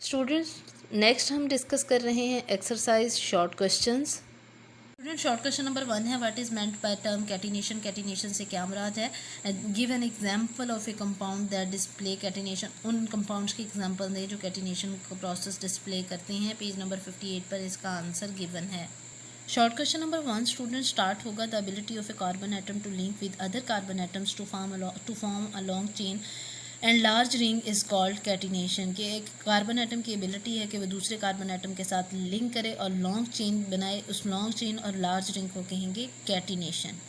Students, next हम discuss कर रहे हैं exercise short questions. Student, short question number 1 है, what is meant by term catenation. Catenation से क्या मुराद है? Give an example of A compound that display catenation. उन कंपाउंड्स की एग्जांपल दें जो कैटिनेशन को प्रोसेस डिस्प्ले करते हैं। पेज नंबर 58 पर इसका आंसर गिवन है। Short question number 1 student start होगा, the ability of a carbon atom to link with other carbon atoms to form a long chain and large ring is called catenation. कि एक carbon atom की ability है कि वह दूसरे carbon atom के साथ लिंक करे और लॉन्ग चेन बनाए। उस लॉन्ग चेन और लार्ज रिंग को कहेंगे कैटिनेशन।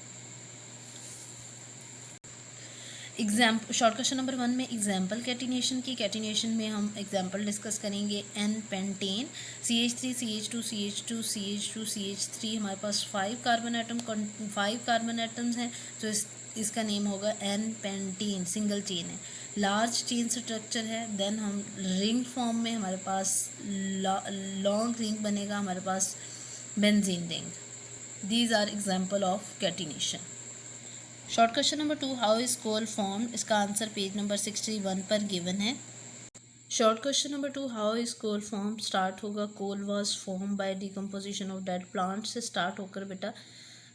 शॉर्ट क्वेश्चन नंबर 1 में एग्जाम्पल कैटिनेशन की। कैटिनेशन में हम एग्जाम्पल डिस्कस करेंगे। N pentane, CH3 CH2 CH2 CH2 CH3। हमारे पास 5 कार्बन एटम्स हैं, तो इसका नेम होगा एन पेंटीन, सिंगल चेन है। लार्ज चेन स्ट्रक्चर है। देन हम रिंग फॉर्म में हमारे पास लॉन्ग रिंग बनेगा, हमारे पास benzene ring. These are example of catenation. Short question number 2, how is coal formed. इसका आंसर पेज नंबर 61 पर गिवन है। Short question number 2, how is coal form. Start होगा, coal was form by decomposition of dead plant. से start होकर बेटा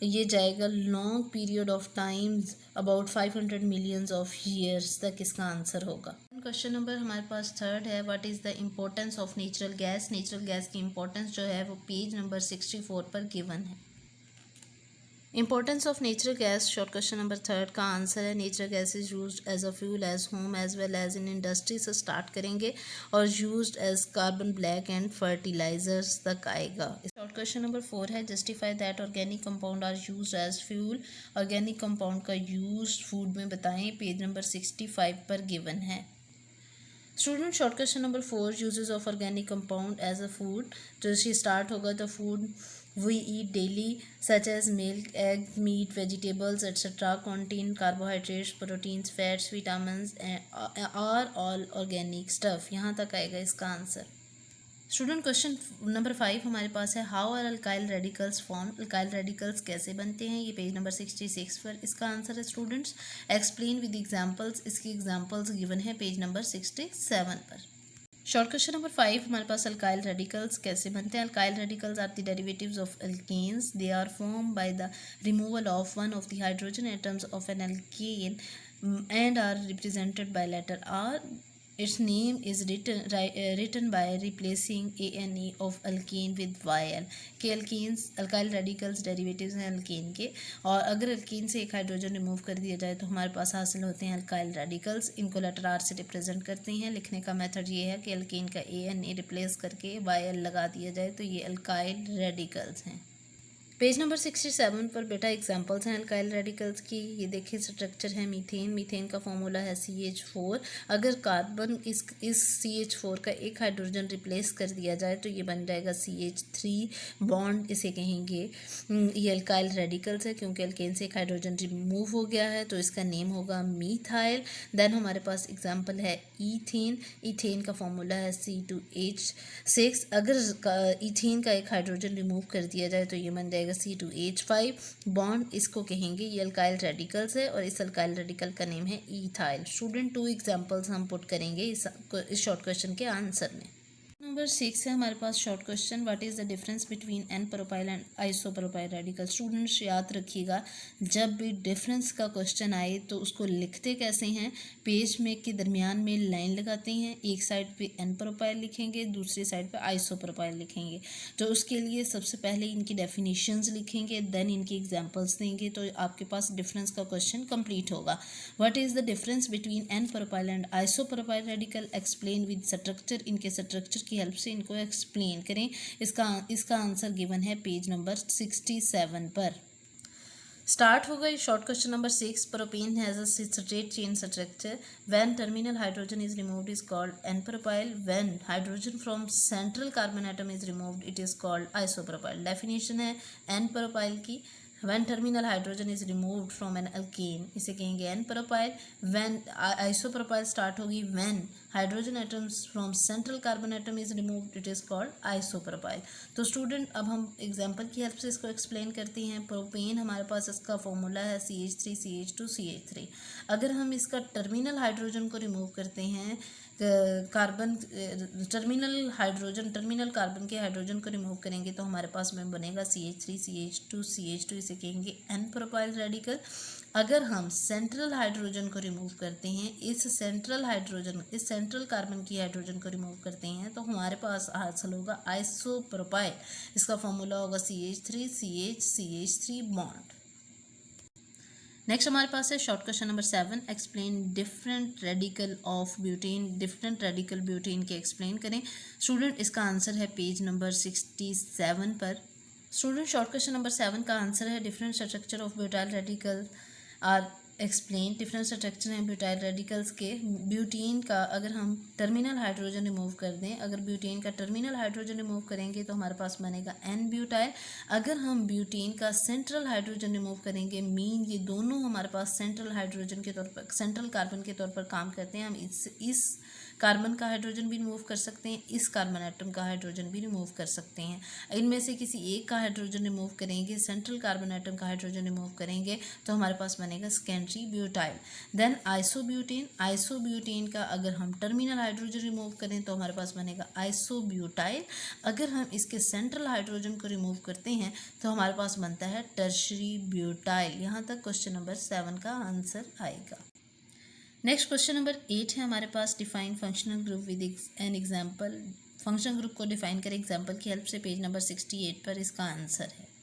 ये जाएगा long period of times about 500 millions of years तक इसका आंसर होगा। क्वेश्चन नंबर हमारे पास 3 है, what is the importance of natural gas. Natural gas की इम्पोर्टेंस जो है वो पेज नंबर 64 पर गिवन है। Importance of natural gas, short question number 3 का आंसर है, natural gas is used as a fuel as home as well as in industry. से start करेंगे और used as carbon black and fertilizers तक आएगा। Short question number 4 है, justify that organic compound are used as fuel. Organic compound का use food में बताएं, page number 65 पर गिवन है। Student, short question number 4, uses of organic compound as a food. तो इससे स्टार्ट होगा, the food we eat daily such as milk, eggs, meat, vegetables etc. contain carbohydrates, proteins, fats, vitamins are all organic stuff। यहाँ तक आएगा इसका answer. Student, question number 5 हमारे पास है, how are alkyl radicals form. Alkyl radicals कैसे बनते हैं, ये पेज नंबर 66 पर इसका आंसर है। Students, explain with examples. इसकी एग्जांपल्स गिवन है पेज नंबर 67 पर। शॉर्ट क्वेश्चन नंबर 5 हमारे पास, अल्काइल रेडिकल्स कैसे बनते हैं। Alkyl radicals are the derivatives of alkanes. They are form by the removal of one of the hydrogen atoms of an alkane and are represented by letter R. Its name is written by replacing ANE of alkane with YL। के alkanes alkyl radicals derivatives हैं alkane के, और अगर alkane से एक hydrogen remove कर दिया जाए तो हमारे पास हासिल होते हैं अल्काइल रेडिकल्स। इनको लेटर आर से रिप्रेजेंट करते हैं। लिखने का मेथड ये है कि अल्केन का ANE रिप्लेस करके YL लगा दिया जाए, तो ये अल्काइल रेडिकल्स हैं। पेज नंबर 67 पर बेटा एग्जांपल्स हैं अल्काइल रेडिकल्स की। ये देखिए, स्ट्रक्चर है मीथेन। मीथेन का फॉर्मूला है CH4। अगर कार्बन इस CH4 का एक हाइड्रोजन रिप्लेस कर दिया जाए तो ये बन जाएगा CH3 बॉन्ड। इसे कहेंगे ये अल्काइल रेडिकल्स है, क्योंकि अल्केन से एक हाइड्रोजन रिमूव हो गया है, तो इसका नेम होगा मीथाइल। देन हमारे पास एग्जाम्पल है ईथेन। ईथेन का फॉर्मूला है C2H6। अगर ईथेन का एक हाइड्रोजन रिमूव कर दिया जाए तो ये बन जाएगा C2H5 बॉन्ड। इसको कहेंगे ये अल्काइल रेडिकल्स है, और इस अल्काइल रेडिकल का नेम है ईथाइल। स्टूडेंट, 2 एग्जांपल्स हम पुट करेंगे इस शॉर्ट क्वेश्चन के आंसर में। नंबर 6 है हमारे पास short question, what is the difference between n propyl and isopropyl radical. Students, याद रखिएगा, जब भी डिफरेंस का क्वेश्चन आए तो उसको लिखते कैसे हैं। पेज में के दरमियान में लाइन लगाते हैं, एक साइड पे एन प्रोपाइल लिखेंगे, दूसरी साइड पे आइसोप्रोपाइल लिखेंगे। तो उसके लिए सबसे पहले इनकी डेफिनेशंस लिखेंगे, देन इनकी एग्जांपल्स देंगे, तो आपके पास डिफरेंस का क्वेश्चन कंप्लीट होगा। What is the difference between n propyl and isopropyl radical, explain with structure. इनके स्ट्रक्चर की हेल्प से इनको एक्सप्लेन करें। इसका आंसर गिवन है पेज नंबर 67 पर। स्टार्ट हो गई short question number 6, propane has a straight chain structure. When terminal hydrogen is removed is called n propyl. When hydrogen from central carbon atom is removed it is called isopropyl. Definition है n propyl की, when terminal hydrogen is removed from an alkane, इसे कहेंगे n propyl. When isopropyl start होगी, when hydrogen atoms from central carbon atom is removed it is called isopropyl. तो student, अब हम example की help से इसको एक्सप्लेन करते हैं। प्रोपेन हमारे पास इसका फॉर्मूला है CH3 CH2 CH3। अगर हम इसका टर्मिनल हाइड्रोजन को रिमूव करते हैं कार्बन टर्मिनल कार्बन के हाइड्रोजन को रिमूव करेंगे तो हमारे पास में बनेगा CH3 CH2 इसे कहेंगे N प्रोपाइल रेडिकल। अगर हम सेंट्रल हाइड्रोजन को रिमूव करते हैं, इस सेंट्रल कार्बन की हाइड्रोजन को रिमूव करते हैं तो हमारे पास हासिल होगा आइसोप्रोपाइल। इसका फॉर्मूला होगा CH3 बॉन्ड। नेक्स्ट हमारे पास है short question number 7, explain different radical of butane. Different radical butane के एक्सप्लेन करें। स्टूडेंट इसका आंसर है पेज नंबर 67 पर। स्टूडेंट शॉर्ट क्वेश्चन नंबर 7 का आंसर है different structure of butyl radical are explain. Different structure हैं ब्यूटाइल रेडिकल्स के। Butane का अगर हम टर्मिनल हाइड्रोजन रिमूव कर दें, अगर ब्यूटेन का टर्मिनल हाइड्रोजन रिमूव करेंगे तो हमारे पास बनेगा N ब्यूटाइल। अगर हम ब्यूटेन का सेंट्रल हाइड्रोजन रिमूव करेंगे, मीन ये दोनों हमारे पास सेंट्रल हाइड्रोजन के तौर पर, सेंट्रल कार्बन के तौर पर काम करते हैं। हम इस कार्बन का हाइड्रोजन भी रिमूव कर सकते हैं, इस कार्बन एटम का हाइड्रोजन भी रिमूव कर सकते हैं। इनमें से किसी एक का हाइड्रोजन रिमूव करेंगे, सेंट्रल कार्बन एटम का हाइड्रोजन रिमूव करेंगे तो हमारे पास बनेगा सेकेंडरी ब्यूटाइल। देन आइसोब्यूटेन का अगर हम टर्मिनल हाइड्रोजन रिमूव करें तो हमारे पास बनेगा आइसोब्यूटाइल। अगर हम इसके सेंट्रल हाइड्रोजन को रिमूव करते हैं तो हमारे पास बनता है टर्शरी ब्यूटाइल। यहाँ तक क्वेश्चन नंबर 7 का आंसर आएगा। नेक्स्ट क्वेश्चन नंबर 8 है हमारे पास, define functional group with an example. Functional group को डिफाइन करें एग्जाम्पल की हेल्प से, पेज नंबर 68 पर इसका आंसर है।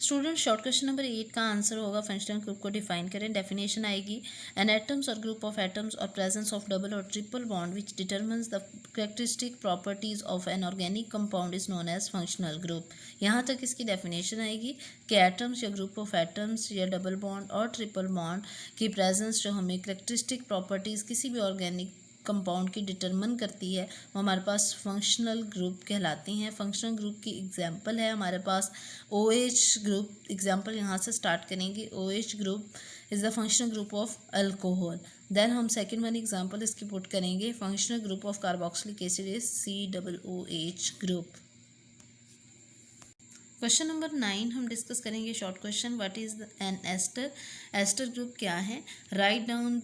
स्टूडेंट शॉर्ट क्वेश्चन नंबर 8 का आंसर होगा फंक्शनल ग्रुप को डिफाइन करें। डेफिनेशन आएगी, एन एटम्स और ग्रुप ऑफ एटम्स और प्रेजेंस ऑफ डबल और triple bond which determines the characteristic properties of an organic compound is known as functional group. यहाँ तक इसकी डेफिनेशन आएगी कि एटम्स या ग्रुप ऑफ एटम्स या डबल बॉन्ड और ट्रिपल बॉन्ड की प्रेजेंस जो हमें कैरेक्टरिस्टिक प्रॉपर्टीज़ किसी भी ऑर्गेनिक कंपाउंड की डिटरमिन करती है वो हमारे पास फंक्शनल ग्रुप कहलाती हैं। फंक्शनल ग्रुप की एग्जांपल है हमारे पास OH ग्रुप। एग्जांपल यहाँ से स्टार्ट करेंगे। OH group is the functional group of alcohol. Then हम सेकंड वन एग्जांपल इसकी पुट करेंगे, functional group of carboxylic acid is COOH group. Question number 9 हम डिस्कस करेंगे short question, what is an ester. Ester group क्या है? Write down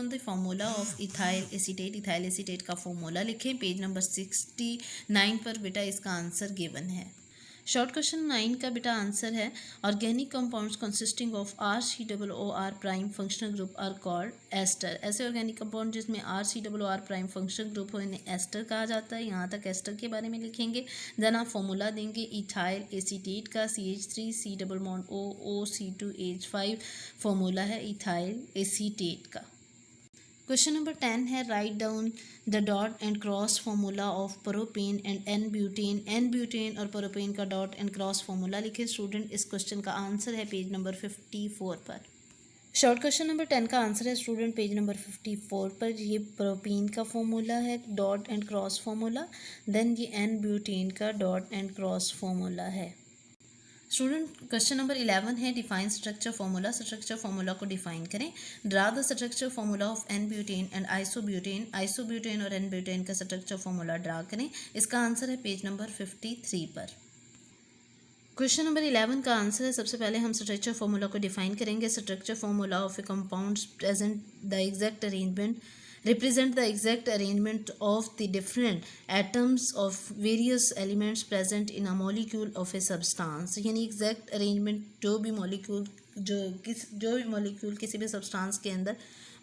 the formula of ethyl acetate. Ethyl acetate का formula लिखें, page number 69 पर बेटा इसका answer given है। शॉर्ट क्वेश्चन 9 का बेटा आंसर है, organic compounds consisting of RCOOR prime functional group are called ester. ऐसे ऑर्गेनिक कंपाउंड जिसमें RCOOR प्राइम फंक्शनल ग्रुप हो इन्हें एस्टर कहा जाता है। यहाँ तक एस्टर के बारे में लिखेंगे। देन आप फॉर्मूला देंगे इथाइल एसीटेट का, CH3C-OOC2H5 फॉर्मूला है इथाइल एसीटेट का। क्वेश्चन नंबर 10 है, write down the dot and cross formula of propane and n butane. N butane और प्रोपेन का डॉट एंड क्रॉस फार्मूला लिखे। स्टूडेंट इस क्वेश्चन का आंसर है पेज नंबर 54 पर। शॉर्ट क्वेश्चन नंबर 10 का आंसर है स्टूडेंट पेज नंबर 54 पर। ये प्रोपेन का फॉर्मूला है dot and cross formula. Then ये एन ब्यूटेन का डॉट एंड क्रॉस फार्मूला है। स्टूडेंट क्वेश्चन नंबर 11 है, define structure formula. Structure formula को डिफाइन करें। Draw the structure formula of n butane and isobutane. Isobutane और n butane का structure formula draw करें। इसका आंसर है पेज नंबर 53 पर। क्वेश्चन नंबर 11 का आंसर है, सबसे पहले हम स्ट्रक्चर फार्मूला को डिफाइन करेंगे। Structure formula of A compound present the exact arrangement represent the exact arrangement of the different atoms of various elements present in a molecule of a substance। यानी exact arrangement जो भी molecule किसी भी substance के अंदर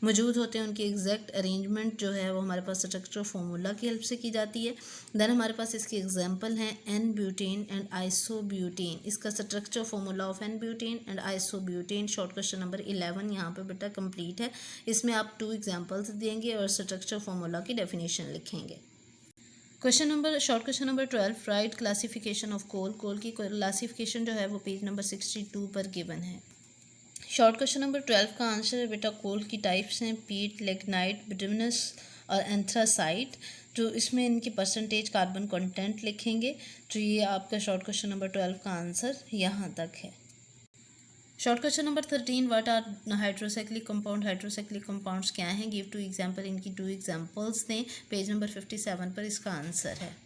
मौजूद होते हैं उनकी एग्जैक्ट अरेंजमेंट जो है वो हमारे पास स्ट्रक्चर फार्मूला की हेल्प से की जाती है। देन हमारे पास इसके एग्जांपल हैं एन ब्यूटेन एंड आइसोब्यूटेन। इसका structure formula of n butane and isobutane short question number 11 यहाँ पे बेटा कंप्लीट है। इसमें आप 2 एग्जांपल्स देंगे और स्ट्रक्चर फार्मूला की डेफिनेशन लिखेंगे। Short question number 12, write classification of coal. Coal की क्लासिफिकेशन जो है वो पेज नंबर 62 पर गिवन है। शॉर्ट क्वेश्चन नंबर 12 का आंसर है बेटा, कोल की टाइप्स हैं पीट, लिग्नाइट, बिटुमिनस और एंथ्रासाइट। तो इसमें इनकी परसेंटेज कार्बन कंटेंट लिखेंगे। तो ये आपका शॉर्ट क्वेश्चन नंबर 12 का आंसर यहाँ तक है। Short question number 13, what are hydrocyclic compound. Hydrocyclic compounds क्या हैं? Give 2 example. इनकी 2 एग्जाम्पल्स दें। पेज नंबर 57 पर इसका आंसर है।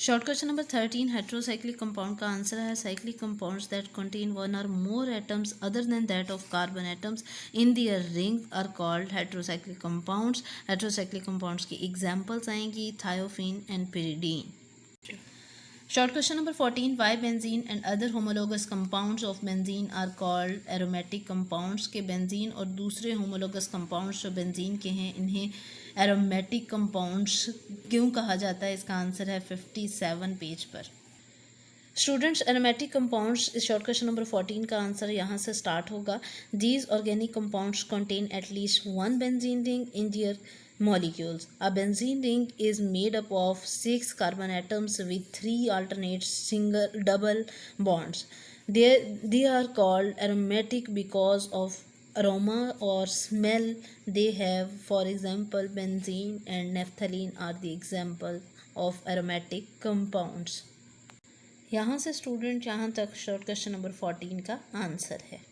Short question number 13, heterocyclic compound का आंसर है cyclic compounds that contain one or more atoms other than that of carbon atoms in their ring are called heterocyclic compounds. Heterocyclic compounds की examples आएंगी thiophene and pyridine। Short question number 14, why benzene and other homologous compounds of benzene are called aromatic compounds? के benzene और दूसरे homologous compounds जो benzene के हैं इन्हें aromatic compounds क्यों कहा जाता है? इसका आंसर है 57 पेज पर। स्टूडेंट्स, एरोमेटिक कंपाउंड्स इस शॉर्ट क्वेश्चन नंबर 14 का आंसर यहाँ से स्टार्ट होगा। These organic compounds contain at least one benzene ring in their molecules. A benzene ring is made up of 6 carbon atoms with 3 alternate single double bonds. They are called aromatic because of aroma or smell they have. For example, benzene and naphthalene are the example of aromatic compounds. यहाँ से student यहाँ तक short question number 14 का answer है।